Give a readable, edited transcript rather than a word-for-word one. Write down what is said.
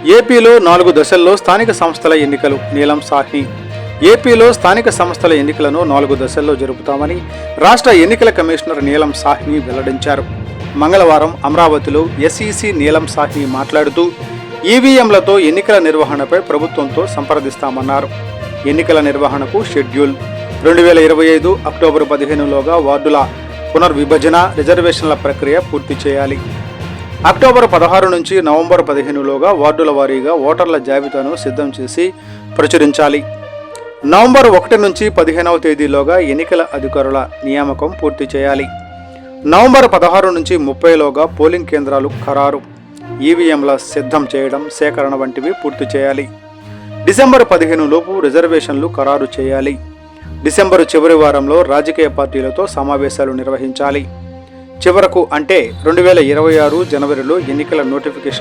ఏపీలో 4 దశల్లో స్థానిక సంస్థల ఎన్నికలు. నీలం సాహ్ని. ఏపీలో స్థానిక సంస్థల ఎన్నికలను 4 దశల్లో జరుపుతామని రాష్ట్ర ఎన్నికల కమిషనర్ నీలం సాహ్ని వెల్లడించారు. మంగళవారం అమరావతిలో ఎస్ఈసి నీలం సాహ్ని మాట్లాడుతూ ఈవీఎంలతో ఎన్నికల నిర్వహణపై ప్రభుత్వంతో సంప్రదిస్తామన్నారు. ఎన్నికల నిర్వహణకు షెడ్యూల్ 2025 అక్టోబర్ 15లోగా వార్డుల పునర్విభజన, రిజర్వేషన్ల ప్రక్రియ పూర్తి చేయాలి. అక్టోబర్ 16 నుంచి నవంబర్ 15లోగా వార్డుల వారీగా ఓటర్ల జాబితాను సిద్ధం చేసి ప్రచురించాలి. నవంబర్ 1 నుంచి 15వ తేదీలోగా ఎన్నికల అధికారుల నియామకం పూర్తి చేయాలి. నవంబర్ 16 నుంచి 30లోగా పోలింగ్ కేంద్రాలు ఖరారు, ఈవీఎంల సిద్ధం చేయడం, సేకరణ వంటివి పూర్తి చేయాలి. డిసెంబర్ 15 లోపు రిజర్వేషన్లు ఖరారు చేయాలి. డిసెంబరు చివరి వారంలో రాజకీయ పార్టీలతో సమావేశాలు నిర్వహించాలి. చివరకు అంటే 2026 జనవరిలో ఎన్నికల నోటిఫికేషన్